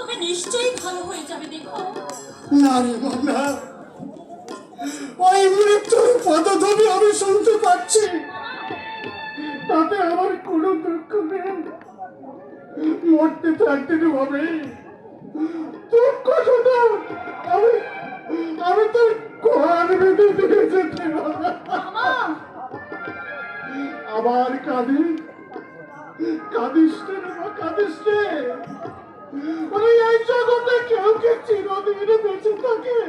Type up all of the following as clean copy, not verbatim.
তুমি নিশ্চয়ই ভালো হয়ে যাবে। দেখো না রে বাবা, ওই মৃত্যুর পদধ্বনি আমি শুনতে পাচ্ছি, তাতে আমার কোনো দুঃখ নেই। মরতে তো একদিন হবে, দুঃখ শুধু আমি আমি তোর কোয়ার বেঁধে দিয়ে যেতে হবে। আবার কাঁদিস রে বাবা, কাঁদিস রে। ওই এই জগতে কেউ কে চিরদিন বেঁচে থাকে,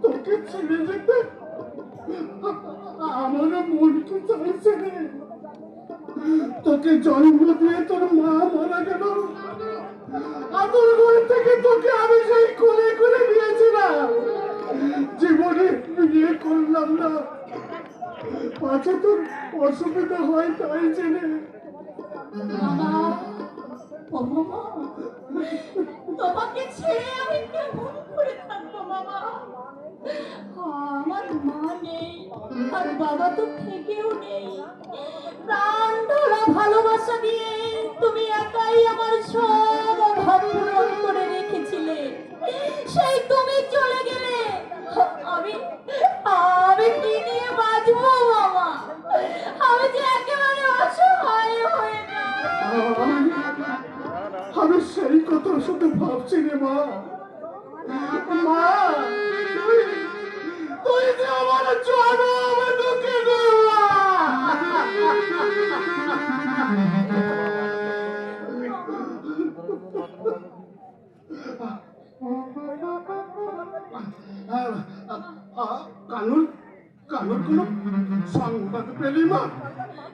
তোকে ছেড়ে যেতে আমারও মনকে চাইছে রে। তোকে জন্ম দিয়ে তোর মা মারা গেল, আদর ঘর থেকে তোকে আমি সেই কোলে কোলে নিয়েছিলাম। জীবনে বিয়ে করলাম না, পাছে তোর অসুবিধা হয় তাই জেনে। তোমাকে ছেড়ে আমি কেমন করে থাকবো বাবা? আমার মা নেই আর বাবা তো থেকেও নেই। প্রাণ ঢালা ভালোবাসা দিয়ে তুমি একাই আমার সব অভাব পূরণ করে রেখেছিলে। সেই তুমি চলে গেলে আমি আমি কি নিয়ে বাঁচবো বাবা? আমি যে একেবারে অসহায় হয়ে যাই। আমি সেই কথা শুধু ভাবছি রে মা। মা, তুই যে আমার জন্ম দুঃখে কানুর কানুর কোন সংবাদ পেলি মা?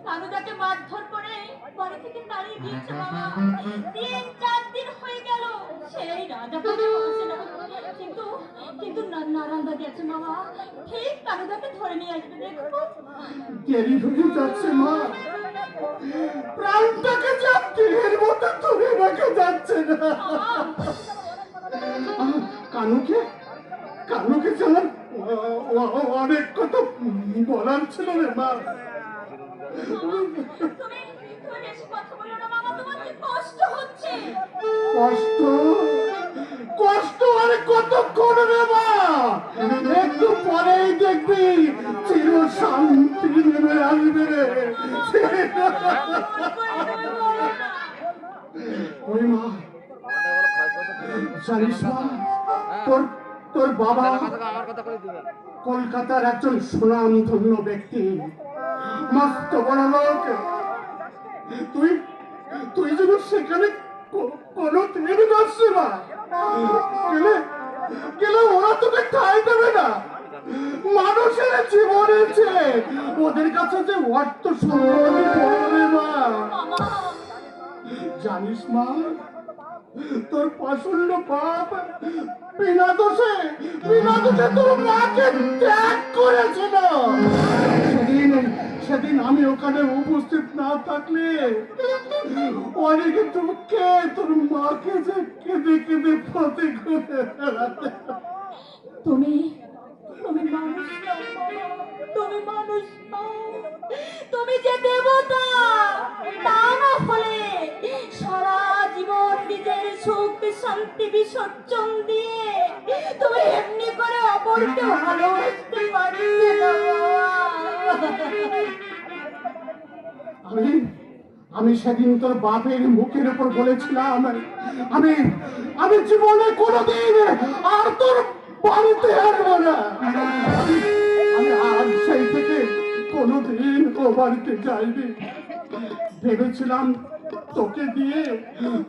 কানু তাকে মারধর করে বাড়ি থেকে তাড়িয়ে দিয়েছে বাবা। 3-4 দিন হয়ে গেল সেই রাজা পাশে বসে না। কিন্তু কিন্তু নারান্দা গেছে বাবা, ঠিক কানুদাকে ধরে নিয়ে আসবে। দেখো দেরি হয়ে যাচ্ছে মা, প্রাণটাকে যা তীরের মতো ধরে রাখা যাচ্ছে না। কানুকে কানুকে যেমন অনেক কথা বলার ছিল রে মা। তুমি বেশি কথা বলো না বাবা, তোমার কি কষ্ট হচ্ছে? কষ্ট কষ্ট আর কতক্ষণ রে মা? একটু পরেই দেখবি চির শান্তি নেমে আসবে রে। ওই মা, জানিস মা, তোর তোর বাবা কলকাতার একজন সুনামধন্য ব্যক্তি, মস্ত বড় লোক। তুই তুই যেন সেখানে কোনো দিন যাস না, গেলে গেলে ওরা তোকে ঠাঁই দেবে না। মানুষের জীবনের চেয়ে ওদের কাছে যে অর্থ সম্পদ বড় মা। জানিস মা, তোর পাষণ্ড পাপ বিনা দোষে তোর মাকে ত্যাগ করেছিল। সেদিন আমি ওখানে উপস্থিত না থাকলে অনেকে দুঃখে তোর মাকে যে কেঁদে কেঁদে ফতে করে বেড়াতে। তুমি তুমি মানুষ নও বাবা, তুমি মানুষ নও, তুমি যে দেবতা। তা না হলে সারা জীবন নিজের সুখ শান্তি বিসর্জন দিয়ে তুমি এমনি করে অপরকে ভালোবাসতে পারবে না আমি আমি সেদিন তোর বাপের মুখের উপর বলেছিলাম, আমি আমি জীবনে কোনোদিন আর তোর বাড়িতে আসবো না। আমি আজ সেই থেকে কোনোদিন ও বাড়িতে যাইনি। ভেবেছিলাম তোকে দিয়ে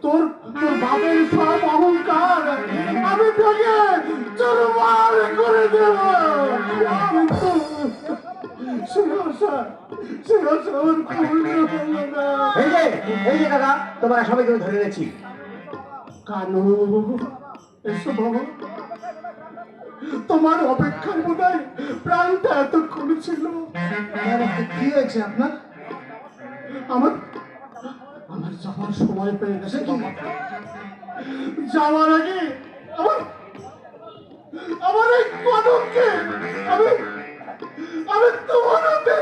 তোর তোর বাপের সব অহংকার আমি ভেঙে চুরমার করে দেব। কিন্তু এই যে দাদা, তোমরা সবাইকে ধরে এনেছি। কানু, এসো বাবা, তোমার অপেক্ষার বোধহয় প্রাণটা এতক্ষণ ছিল। কি হয়েছে আপনার? আমার আমার যাওয়ার সময় পেয়ে গেছে বাবা। যাওয়ার আগে আমার আমার এই কনককে আমি আমি তোমার হাতে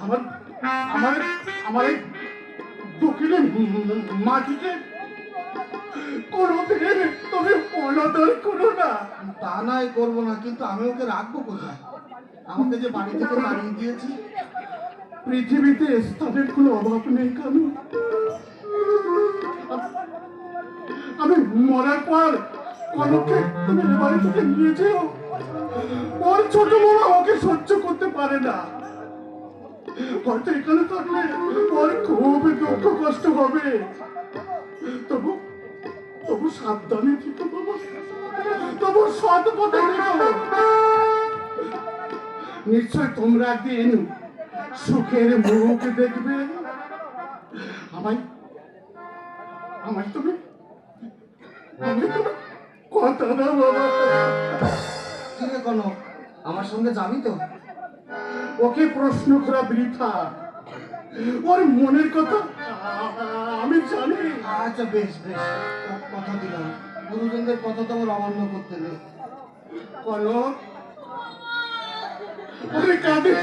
আমার আমার আমার এই দক্ষিণে মাটিকে কোনোদিন তুমি অনাদর করো না। তা নাই করবো না, কিন্তু আমি ওকে রাখবো কোথায়? আমাকে যে বাড়ি থেকে তাড়িয়ে দিয়েছি। পৃথিবীতে স্থানের কোনো অভাব নেই কানু। আমি মরার পর কনককে তুমি এ বাড়ি থেকে নিয়ে যেও। ওর ছোট বড় ওকে সহ্য করতে পারে না। হয়তো এখানে থাকলে ওর খুব দুঃখ কষ্ট হবে। তবু তবু সাবধানে থেকো বাবা, তবু সৎ পথে থেকো। নিশ্চয় তোমরা একদিন সুখের মুখ দেখবে। আমায় আমায় তুমি কথা না বাবা। ঠিক আছে কনক, আমার সঙ্গে যাবি তো? ওকে প্রশ্ন করা বৃথা। ওর মনের কথা আমি জানি। আচ্ছা বেশ বেশ, কথা দিলাম। গুরুজনদের কথা তো আমার অমান্য করতে নেই। কনক ওরে কাঁদিস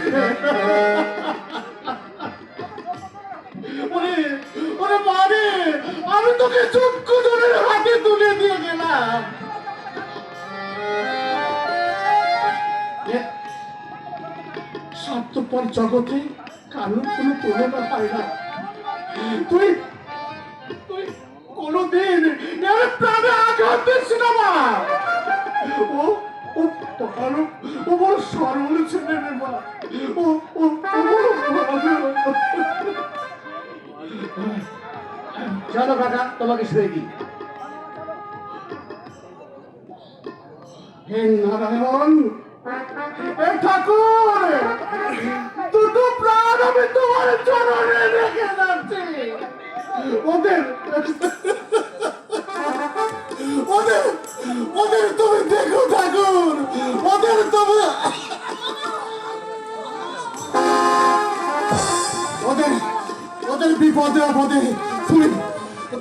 ওরে ওরে মারে, আমি তোকে চক্ষু জনের হাতে তুলে দিয়ে গেলাম। স্বার্থপর জগতে কারোর কোনো তুলনা হয় না। তুই তুই কোনোদিন এর প্রাণে আঘাত দিস না মা। ও ও ভালো, ও বড় সরল ছেলে রে মা। ও ও চলো কাকা, তোমাকে শুয়ে দিই। হে নারায়ণ, হে ঠাকুর, দুটো প্রাণ আমি তোমার চরণে রেখে যাচ্ছি। ওদের ওদের ওদের তুমি দেখো ঠাকুর, ওদের তুমি ওদের ওদের বিপদে আপদে তুমি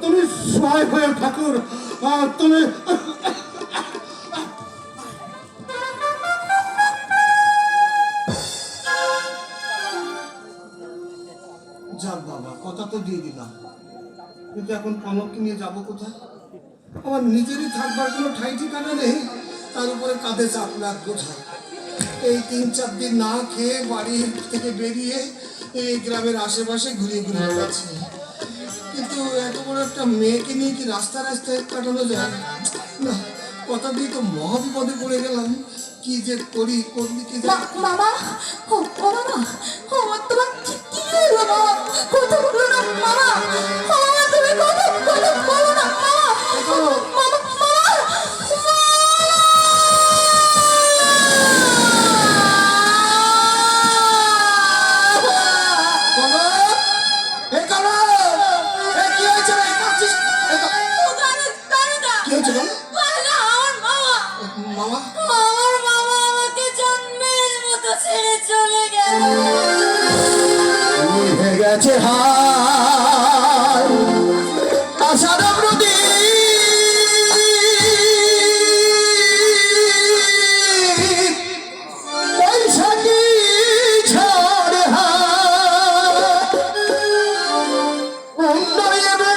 তুমি সহায় হয়ে ঠাকুর। তুমি যাক বাবা, কথা তো দিয়ে দিলাম, কিন্তু এখন কনককে নিয়ে যাবো কোথায়? আমার নিজেরই থাকবার কোনো ঠাই ঠিকানা নেই, তার উপরে কাঁধে চাপ লাগ কোথায়? এই 3-4 দিন না খেয়ে বাড়ি থেকে বেরিয়ে এই গ্রামের আশেপাশে ঘুরিয়ে ঘুরিয়ে বেড়াচ্ছি। কিন্তু এত বড় একটা মেয়েকে নিয়ে কি রাস্তায় রাস্তায় কাটানো যায় না? কথা দিয়ে তো মহাবিপদে পড়ে গেলাম। কি যে করি, করলি কি মামা, ও মামা, ও তোমার কি হলো মামা? কথা বলো না মামা, মামা তুমি কথা বলো না মামা, মামা গেছে হায় আষাঢ় নদী, বৈশাখী ঝড় উন্নয়নে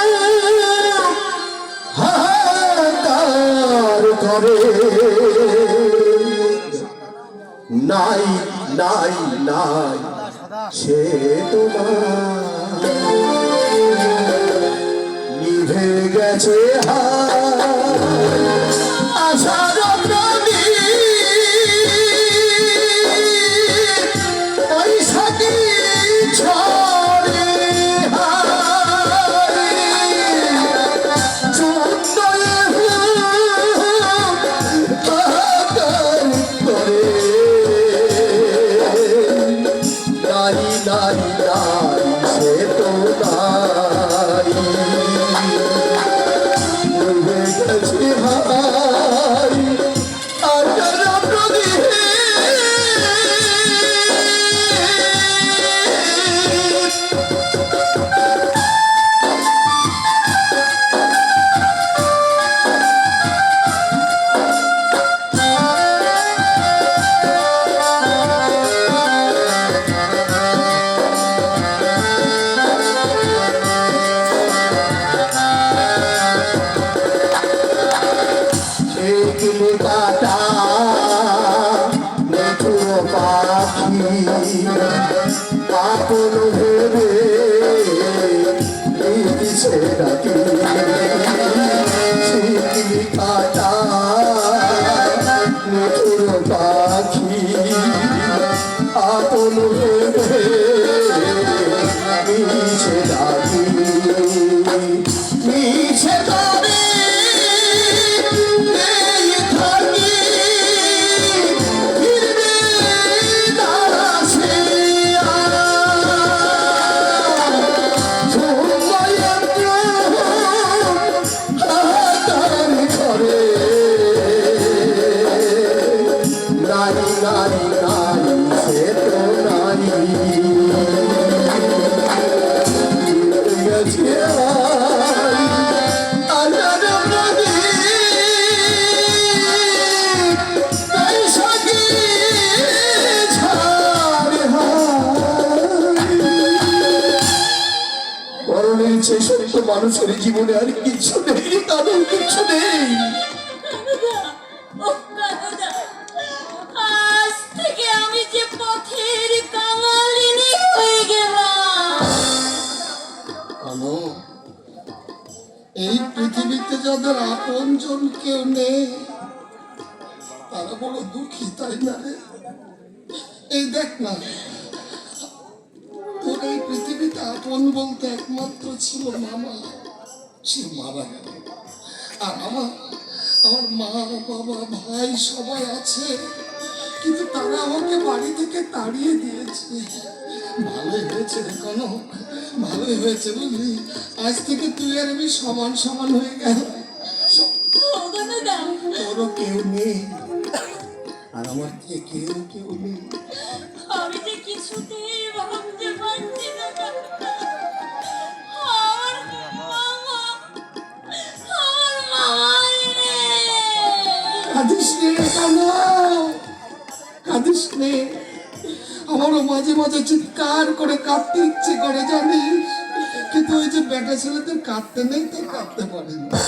হাহাকার করে। নাই নাই নাই সে তোমার নিভে গেছে আষাঢ় নদী, বৈশাখী ঝড়ে নাই নাই সে তো নাই, গেছে হায় পাখি আপন ভেবে দিছে ডাকি শিকলি কাটা মধুর পাখি আপন ভেবে দিছে ডাকি মিছে তবে এই থাকি ফিরবে দাসে ঘরে নারী নারী নারী সে তো নারী সত্য মানুষের জীবনে আর কিছু নেই, তাদের কিছু নেই। আজ থেকে আমি যে পথের কাঙালিনী হয়ে গেলাম। কানো, এই পৃথিবীতে যাদের আপন জন কেউ নেই তারা বড় দুঃখী, তাই না রে? এই দেখ না, তোর এই পৃথিবীতে আপন বলতে একমাত্র ছিল মামা, সে মারা গেল। আর আমার মা বাবা ভাই সবাই আছে, কিন্তু তারা আমাকে বাড়ি থেকে তাড়িয়ে দিয়েছে। ভালোই হয়েছে রে কনক, ভালোই হয়েছে বুঝলি। আজ থেকে তুই আর আমি সমান সমান হয়ে গেল। তোরও কেউ নেই আর আমার থেকেও কেউ নেই। আমি যে কিছুতেই ভাবতে পারছি না আমার মামাই নেই। কাঁদিস রে কনক, কাঁদিস রে। আমারও মাঝে মাঝে চিৎকার করে কাঁদতে ইচ্ছে করে জানিস, কিন্তু ওই যে বেটা ছেলেদের কাঁদতে নেই তো কাঁদতে পারে না।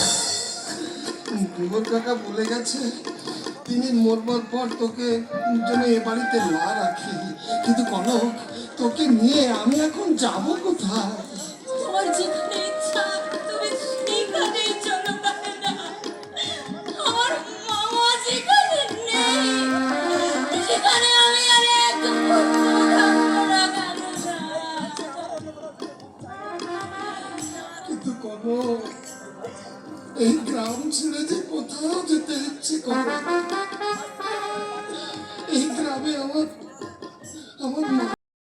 বিমল কাকা বলে গেছে তিনি মরবার পর তোকে জন্য এ বাড়িতে না রাখি, কিন্তু কনক তোকে নিয়ে আমি এখন যাব কোথায়? তোমার যেখানে ইচ্ছা তুমি সেখানে চলো না। আমার মামা যেখানে নেই সেখানে আমি আর এক মুহূর্ত থাকবো না কিন্তু কনক এই গ্রাম ছেড়ে যে কোথাও যেতে ইচ্ছে করে, এই গ্রামে আমার